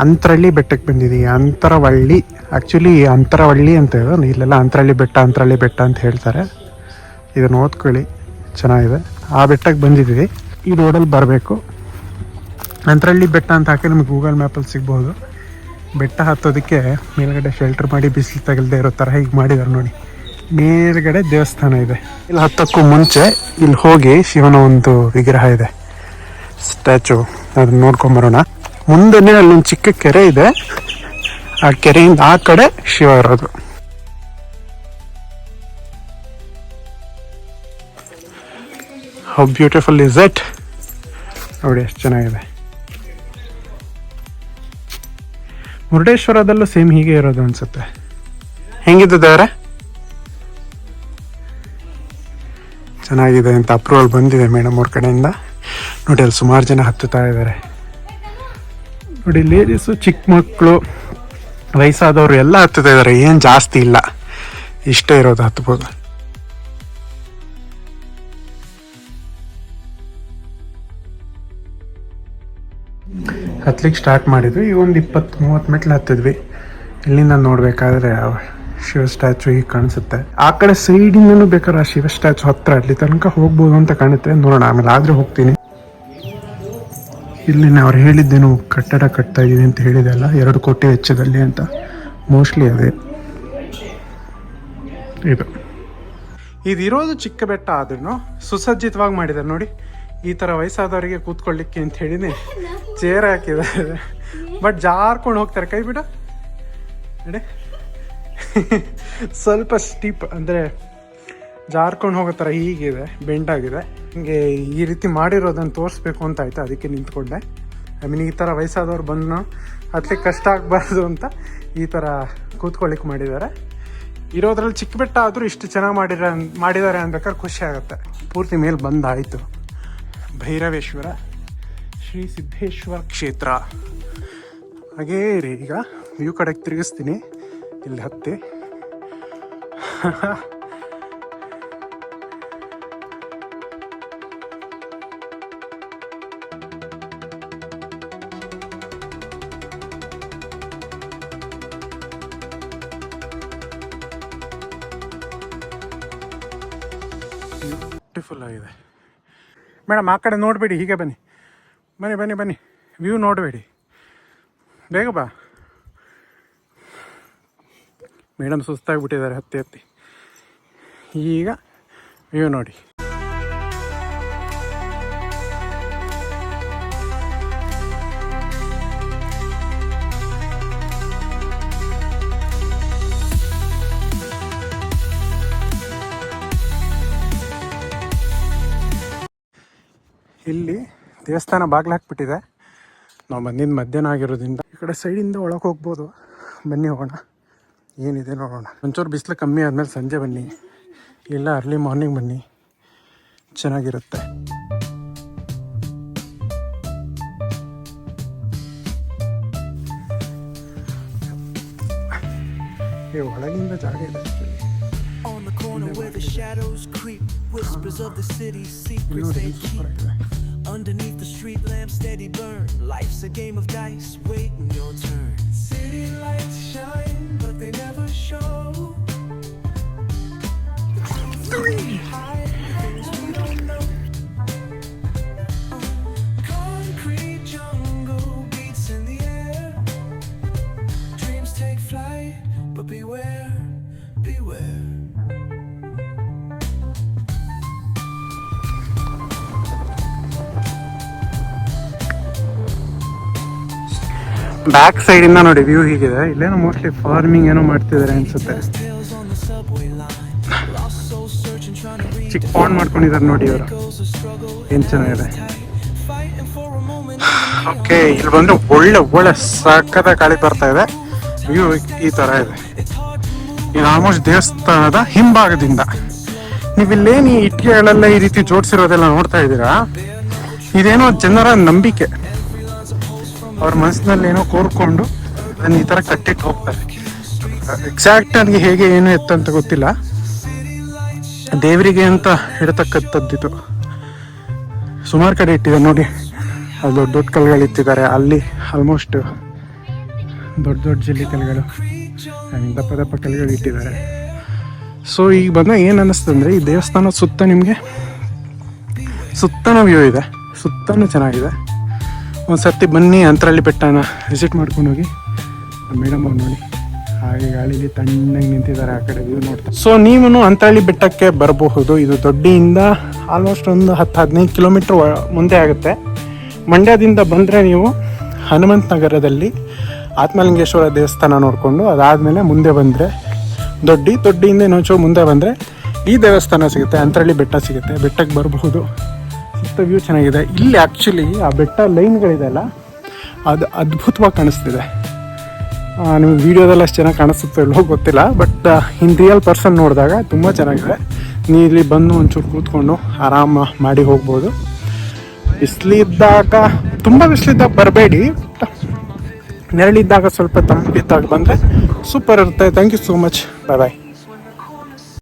ಅಂತರಳ್ಳಿ ಬೆಟ್ಟಕ್ಕೆ ಬಂದಿದ್ದೀವಿ. ಅಂತರವಳ್ಳಿ, ಆ್ಯಕ್ಚುಲಿ ಅಂತರವಳ್ಳಿ ಅಂತ ಇಲ್ಲೆಲ್ಲ ಅಂತರಳ್ಳಿ ಬೆಟ್ಟ ಅಂತ ಹೇಳ್ತಾರೆ. ಇದನ್ನು ಓದ್ಕೊಳ್ಳಿ, ಚೆನ್ನಾಗಿದೆ. ಆ ಬೆಟ್ಟಕ್ಕೆ ಬಂದಿದ್ದೀವಿ. ಈ ರೋಡಲ್ಲಿ ಬರಬೇಕು. ಅಂತರಳ್ಳಿ ಬೆಟ್ಟ ಅಂತ ಹಾಕಿ ನಿಮಗೆ ಗೂಗಲ್ ಮ್ಯಾಪಲ್ಲಿ ಸಿಗ್ಬೋದು. ಬೆಟ್ಟ ಹತ್ತೋದಕ್ಕೆ ಮೇಲ್ಗಡೆ ಶೆಲ್ಟರ್ ಮಾಡಿ ಬಿಸಿಲು ತಗಲ್ದೇ ಇರೋ ಥರ ಹೀಗೆ ಮಾಡಿದ್ದಾರೆ ನೋಡಿ. ಮೇಲ್ಗಡೆ ದೇವಸ್ಥಾನ ಇದೆ. ಇಲ್ಲಿ ಹತ್ತಕ್ಕೂ ಮುಂಚೆ ಇಲ್ಲಿ ಹೋಗಿ ಶಿವನ ಒಂದು ವಿಗ್ರಹ ಇದೆ, ಸ್ಟ್ಯಾಚು, ಅದನ್ನ ನೋಡ್ಕೊಂಬರೋಣ. ಮುಂದೆನೇ ಅಲ್ಲೊಂದು ಚಿಕ್ಕ ಕೆರೆ ಇದೆ. ಆ ಕೆರೆಯಿಂದ ಆ ಕಡೆ ಶಿವ ಇರೋದು. How beautiful is it. ನೋಡಿ ಎಷ್ಟು ಚೆನ್ನಾಗಿದೆ. ಮುರುಡೇಶ್ವರದಲ್ಲೂ ಸೇಮ್ ಹೀಗೆ ಇರೋದು ಅನ್ಸುತ್ತೆ. ಹೆಂಗಿದೆ ದೇವರೇ? ಚೆನ್ನಾಗಿದೆ ಅಂತ ಅಪ್ರೂವಲ್ ಬಂದಿದೆ ಮೇಡಮ್ ಅವ್ರ ಕಡೆಯಿಂದ. ನೋಡಿ ಅಲ್ಲಿ ಸುಮಾರು ಜನ ಹತ್ತುತ್ತಾ ಇದ್ದಾರೆ. ನೋಡಿ ಲೇಡೀಸು, ಚಿಕ್ಕ ಮಕ್ಕಳು, ವಯಸ್ಸಾದವರು ಎಲ್ಲ ಹತ್ತುತ್ತಾ ಇದ್ದಾರೆ. ಏನು ಜಾಸ್ತಿ ಇಲ್ಲ, ಇಷ್ಟೇ ಇರೋದು, ಹತ್ಬೋದು. ಹತ್ಲಿಕ್ಕೆ ಸ್ಟಾರ್ಟ್ ಮಾಡಿದ್ವಿ. ಈಗ ಒಂದು 20-30 ಮೆಟ್ಲು ಹತ್ತಿದ್ವಿ. ಇಲ್ಲಿಂದ ನೋಡಬೇಕಾದ್ರೆ ಶಿವ ಸ್ಟ್ಯಾಚು ಹೀಗೆ ಕಾಣಿಸುತ್ತೆ. ಆ ಕಡೆ ಸೈಡಿಂದನೂ ಬೇಕಾದ್ರೆ ಆ ಶಿವ ಸ್ಟ್ಯಾಚು ಹತ್ರ ಅಲ್ಲಿ ತನಕ ಹೋಗ್ಬೋದು ಅಂತ ಕಾಣುತ್ತೆ. ನೋಡೋಣ, ಆಮೇಲೆ ಆದರೆ ಹೋಗ್ತೀನಿ. ಇಲ್ಲಿ ಅವ್ರು ಹೇಳಿದ್ದೇನು ಕಟ್ಟಡ ಕಟ್ತಾ ಇದೀವಿ ಅಂತ ಹೇಳಿದೆ ಅಲ್ಲ, 2 ಕೋಟಿ ವೆಚ್ಚದಲ್ಲಿ ಅಂತ. ಮೋಸ್ಟ್ಲಿ ಅದೇ ಇದಿರೋದು. ಚಿಕ್ಕ ಬೆಟ್ಟ ಆದ್ರೂ ಸುಸಜ್ಜಿತವಾಗಿ ಮಾಡಿದ್ದಾರೆ ನೋಡಿ. ಈ ಥರ ವಯಸ್ಸಾದವರಿಗೆ ಕೂತ್ಕೊಳ್ಳಿಕ್ಕೆ ಅಂತ ಹೇಳಿನೇ ಚೇರ್ ಹಾಕಿದ್ದಾರೆ. ಬಟ್ ಜಾರ್ಕೊಂಡು ಹೋಗ್ತಾರೆ. ಕೈ ಬಿಡ ಅಡೆ ಸ್ವಲ್ಪ ಸ್ಟೀಪ್ ಅಂದರೆ ಜಾರ್ಕೊಂಡು ಹೋಗೋ ಥರ ಹೀಗಿದೆ, ಬೆಂಡಾಗಿದೆ. ಹಿಂಗೆ ಈ ರೀತಿ ಮಾಡಿರೋದನ್ನು ತೋರಿಸ್ಬೇಕು ಅಂತ ಆಯಿತು, ಅದಕ್ಕೆ ನಿಂತ್ಕೊಂಡೆ. ಈ ಥರ ವಯಸ್ಸಾದವ್ರು ಬಂದು ಹತ್ಲಿಕ್ಕೆ ಕಷ್ಟ ಆಗಬಾರ್ದು ಅಂತ ಈ ಥರ ಕೂತ್ಕೊಳ್ಳಿಕ್ಕೆ ಮಾಡಿದ್ದಾರೆ. ಇರೋದ್ರಲ್ಲಿ ಚಿಕ್ಕ ಬೆಟ್ಟ ಆದರೂ ಇಷ್ಟು ಚೆನ್ನಾಗಿ ಮಾಡಿದ್ದಾರೆ ಅನ್ಬೇಕಾದ್ರೆ ಖುಷಿ ಆಗುತ್ತೆ. ಪೂರ್ತಿ ಮೇಲೆ ಬಂದಾಯಿತು. ಭೈರವೇಶ್ವರ ಶ್ರೀ ಸಿದ್ದೇಶ್ವರ ಕ್ಷೇತ್ರ. ಹಾಗೇ ರೀ, ಈಗ ವ್ಯೂ ಕಡೆಗೆ ತಿರುಗಿಸ್ತೀನಿ. ಇಲ್ಲಿ ಹತ್ತಿ ಬ್ಯೂಟಿಫುಲ್ ಆಗಿದೆ. ಮೇಡಮ್ ಆ ಕಡೆ ನೋಡಬೇಡಿ, ಹೀಗೆ ಬನ್ನಿ ಬನ್ನಿ ಬನ್ನಿ ಬನ್ನಿ. ವ್ಯೂ ನೋಡಬೇಡಿ, ಬೇಗ ಬಾ. ಮೇಡಮ್ ಸುಸ್ತಾಗಿಬಿಟ್ಟಿದ್ದಾರೆ ಹತ್ತಿ ಹತ್ತಿ. ಈಗ ವ್ಯೂ ನೋಡಿ. ಇಲ್ಲಿ ದೇವಸ್ಥಾನ ಬಾಗಿಲು ಹಾಕ್ಬಿಟ್ಟಿದೆ. ನಾವು ಬಂದಿದ್ದು ಮಧ್ಯಾಹ್ನ ಆಗಿರೋದ್ರಿಂದ ಈ ಕಡೆ ಸೈಡಿಂದ ಒಳಗೆ ಹೋಗ್ಬೋದು. ಬನ್ನಿ ಹೋಗೋಣ, ಏನಿದೆ ನೋಡೋಣ. ಒಂಚೂರು ಬಿಸಿಲು ಕಮ್ಮಿ ಆದಮೇಲೆ ಸಂಜೆ ಬನ್ನಿ, ಇಲ್ಲ ಅರ್ಲಿ ಮಾರ್ನಿಂಗ್ ಬನ್ನಿ, ಚೆನ್ನಾಗಿರುತ್ತೆ. ಒಳಗಿಂದ ಜಾಗ ಇದೆ. Underneath the street lamp steady burn. Life's a game of dice, waiting your turn. City lights shine, but they never show. The truth we hide, things we don't know. Concrete jungle beats in the air. Dreams take flight, but beware, beware. Back ಸೈಡಿಂದ ನೋಡಿ view ಹೀಗಿದೆ. ಇಲ್ಲೇನೋ mostly farming ಏನೋ ಮಾಡ್ತಿದ್ದಾರೆ ಅನ್ಸುತ್ತೆ. ಚಿಕ್ಕ pond ಮಾಡ್ಕೊಂಡಿದ್ದಾರೆ ನೋಡಿ ಇವರು, ಏನು ಚೆನ್ನಾಗಿದೆ. ಓಕೆ, ಇಲ್ಲಿ ಬಂದು ಒಳ್ಳೆ ಸಕ್ಕತ್ತ ಗಾಳಿ ಬರ್ತಾ ಇದೆ. ವ್ಯೂ ಈ ಥರ ಇದೆ. ಇದು ಆಲ್ಮೋಸ್ಟ್ ದೇವಸ್ಥಾನದ ಹಿಂಭಾಗದಿಂದ. ನೀವಿಲ್ಲೇನು ಈ ಇಟ್ಟಿಗೆಗಳೆಲ್ಲ ಈ ರೀತಿ ಜೋಡಿಸಿರೋದೆಲ್ಲ ನೋಡ್ತಾ ಇದ್ದೀರಾ, ಇದೇನೋ ಜನರ ನಂಬಿಕೆ. ಅವ್ರ ಮನಸ್ಸಿನಲ್ಲಿ ಏನೋ ಕೋರ್ಕೊಂಡು ಅದನ್ನ ಈ ಥರ ಕಟ್ಟಿಟ್ಟು ಹೋಗ್ತಾರೆ. ಎಕ್ಸಾಕ್ಟ್ ನನಗೆ ಹೇಗೆ ಏನು ಎತ್ತಂತ ಗೊತ್ತಿಲ್ಲ. ದೇವರಿಗೆ ಅಂತ ಇಡತಕ್ಕಂಥದ್ದಿತ್ತು. ಸುಮಾರು ಕಡೆ ಇಟ್ಟಿದೆ ನೋಡಿ, ಅದು ದೊಡ್ಡ ದೊಡ್ಡ ಕಲ್ಲುಗಳು ಇಟ್ಟಿದ್ದಾರೆ. ಅಲ್ಲಿ ಆಲ್ಮೋಸ್ಟ್ ದೊಡ್ಡ ದೊಡ್ಡ ಜಲ್ಲಿ ಕಲ್ಗಳು ದಪ್ಪ ದಪ್ಪ ಕಲ್ಗಳು ಇಟ್ಟಿದ್ದಾರೆ. ಸೊ ಈಗ ಬಂದಾಗ ಏನು ಅನ್ನಿಸ್ತದೆ ಅಂದರೆ ಈ ದೇವಸ್ಥಾನ ಸುತ್ತ ನಿಮಗೆ ಸುತ್ತನೂ ವ್ಯೂ ಇದೆ, ಸುತ್ತನೂ ಚೆನ್ನಾಗಿದೆ. ಒಂದು ಸರ್ತಿ ಬನ್ನಿ ಅಂತರಳ್ಳಿ ಬೆಟ್ಟನ ವಿಸಿಟ್ ಮಾಡ್ಕೊಂಡು ಹೋಗಿ. ಮೇಡಮ್ ಅವ್ರು ನೋಡಿ ಹಾಗೆ ಗಾಳಿಲಿ ತಣ್ಣಗೆ ನಿಂತಿದ್ದಾರೆ, ಆ ಕಡೆ ವ್ಯೂ ನೋಡ್ತಾರೆ. ಸೊ ನೀವು ಅಂತರಳ್ಳಿ ಬೆಟ್ಟಕ್ಕೆ ಬರಬಹುದು. ಇದು ದೊಡ್ಡಿಯಿಂದ ಆಲ್ಮೋಸ್ಟ್ ಒಂದು 10-15 ಕಿಲೋಮೀಟ್ರ್ ಮುಂದೆ ಆಗುತ್ತೆ. ಮಂಡ್ಯದಿಂದ ಬಂದರೆ ನೀವು ಹನುಮಂತ ನಗರದಲ್ಲಿ ಆತ್ಮಲಿಂಗೇಶ್ವರ ದೇವಸ್ಥಾನ ನೋಡಿಕೊಂಡು ಅದಾದಮೇಲೆ ಮುಂದೆ ಬಂದರೆ ದೊಡ್ಡಿಯಿಂದ ಇನ್ನೊಂಚೂರು ಮುಂದೆ ಬಂದರೆ ಈ ದೇವಸ್ಥಾನ ಸಿಗುತ್ತೆ, ಅಂತರಳ್ಳಿ ಬೆಟ್ಟ ಸಿಗುತ್ತೆ. ಬೆಟ್ಟಕ್ಕೆ ಬರಬಹುದು. ಸುತ್ತ ವ್ಯೂ ಚೆನ್ನಾಗಿದೆ. ಇಲ್ಲಿ ಆ್ಯಕ್ಚುಲಿ ಆ ಬೆಟ್ಟ ಲೈನ್ಗಳಿದೆಯಲ್ಲ ಅದು ಅದ್ಭುತವಾಗಿ ಕಾಣಿಸ್ತಿದೆ. ನಿಮ್ಗೆ ವೀಡಿಯೋದಲ್ಲಿ ಅಷ್ಟು ಚೆನ್ನಾಗಿ ಕಾಣಿಸುತ್ತೋ ಇಲ್ಲೋ ಗೊತ್ತಿಲ್ಲ, ಬಟ್ ಇನ್ ರಿಯಲ್ ಪರ್ಸನ್ ನೋಡಿದಾಗ ತುಂಬ ಚೆನ್ನಾಗಿದೆ. ನೀವು ಇಲ್ಲಿ ಬಂದು ಒಂಚೂರು ಕೂತ್ಕೊಂಡು ಆರಾಮ ಮಾಡಿ ಹೋಗ್ಬೋದು. ಬಿಸಿಲಿದ್ದಾಗ ತುಂಬ ಬಿಸಿಲಿದ್ದಾಗ ಬರಬೇಡಿ, ನೆರಳಿದ್ದಾಗ ಸ್ವಲ್ಪ ತಂಪಿದ್ದಾಗ ಬಂದರೆ ಸೂಪರ್ ಇರುತ್ತೆ. Thank you so much. Bye bye.